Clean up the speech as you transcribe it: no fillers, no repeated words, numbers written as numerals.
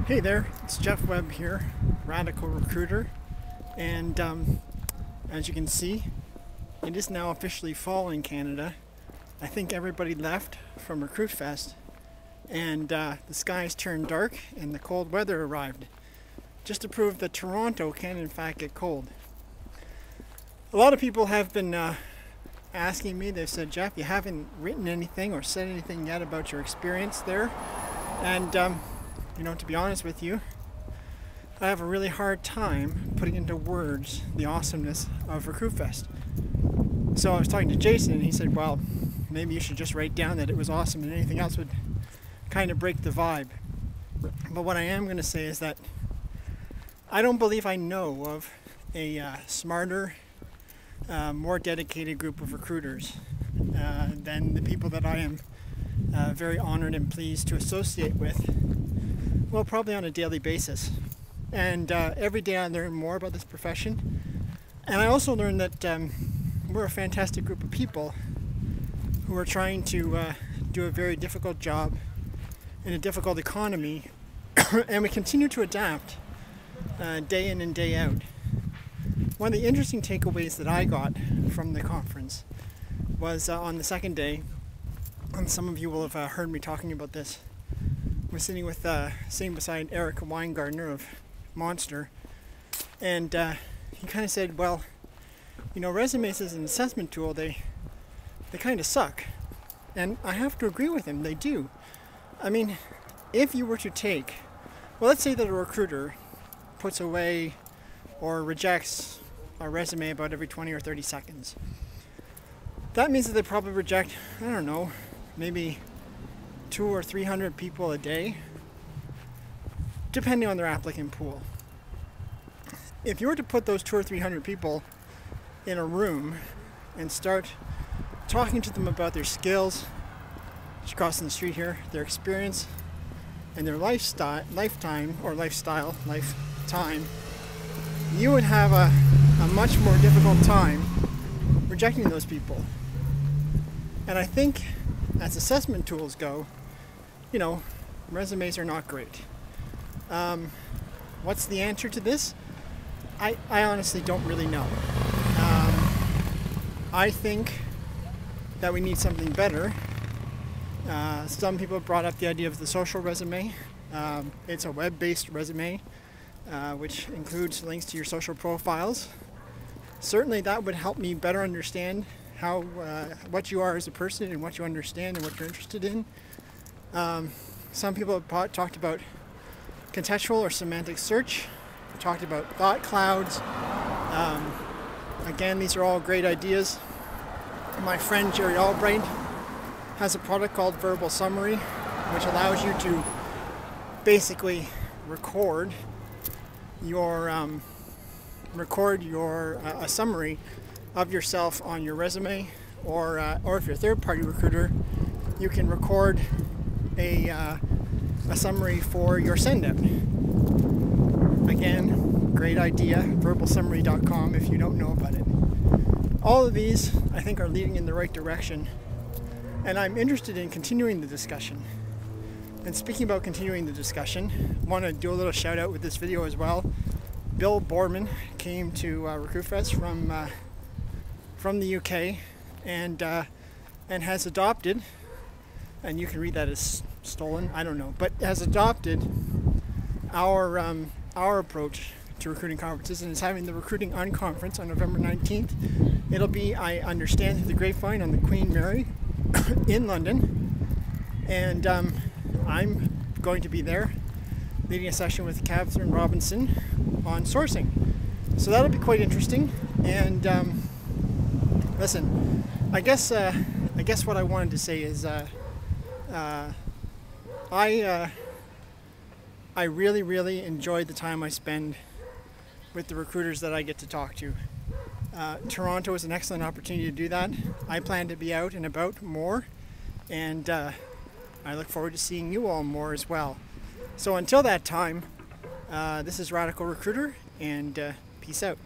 Hey there, it's Jeff Webb here, Radical Recruiter, and as you can see, it is now officially fall in Canada. I think everybody left from Recruit Fest, and the skies turned dark and the cold weather arrived, just to prove that Toronto can in fact get cold. A lot of people have been asking me, they've said, Jeff, you haven't written anything or said anything yet about your experience there, and to be honest with you, I have a really hard time putting into words the awesomeness of Recruit Fest. So I was talking to Jason and he said, well, maybe you should just write down that it was awesome and anything else would kind of break the vibe. But what I am going to say is that I don't believe I know of a smarter, more dedicated group of recruiters than the people that I am very honored and pleased to associate with. Well, probably on a daily basis. And every day I learn more about this profession. And I also learn that we're a fantastic group of people who are trying to do a very difficult job in a difficult economy. And we continue to adapt day in and day out. One of the interesting takeaways that I got from the conference was on the second day, and some of you will have heard me talking about this. We're sitting beside Eric Weingartner of Monster, and he kind of said, well, resumes as an assessment tool, they kind of suck. And I have to agree with him, they do. I mean, if you were to take, well, let's say that a recruiter puts away or rejects a resume about every 20 or 30 seconds. That means that they probably reject, I don't know, maybe 200 or 300 people a day, depending on their applicant pool. If you were to put those 200 or 300 people in a room and start talking to them about their skills, just crossing the street here, their experience, and their lifetime, you would have a much more difficult time rejecting those people. And I think as assessment tools go, resumes are not great. What's the answer to this? I honestly don't really know. I think that we need something better. Some people have brought up the idea of the social resume. It's a web-based resume, which includes links to your social profiles. Certainly that would help me better understand what you are as a person and what you understand and what you're interested in. Some people have talked about contextual or semantic search, talked about thought clouds. Again, these are all great ideas. My friend Jerry Albright has a product called Verbal Summary, which allows you to basically record a summary of yourself on your resume, or if you're a third-party recruiter, you can record a summary for your send-out. Again, great idea, verbalsummary.com if you don't know about it. All of these, I think, are leading in the right direction, and I'm interested in continuing the discussion. And speaking about continuing the discussion, I want to do a little shout out with this video as well. Bill Boardman came to Recruit Fest from the UK and has adopted, and you can read that as stolen, I don't know, but has adopted our approach to recruiting conferences and is having the Recruiting Unconference on November 19th. It'll be, I understand, through the grapevine on the Queen Mary in London, and I'm going to be there leading a session with Catherine Robinson on sourcing. So that'll be quite interesting. And listen, I guess what I wanted to say is I really enjoyed the time I spend with the recruiters that I get to talk to. Toronto is an excellent opportunity to do that. I plan to be out and about more, and I look forward to seeing you all more as well. So until that time, this is Radical Recruiter, and peace out.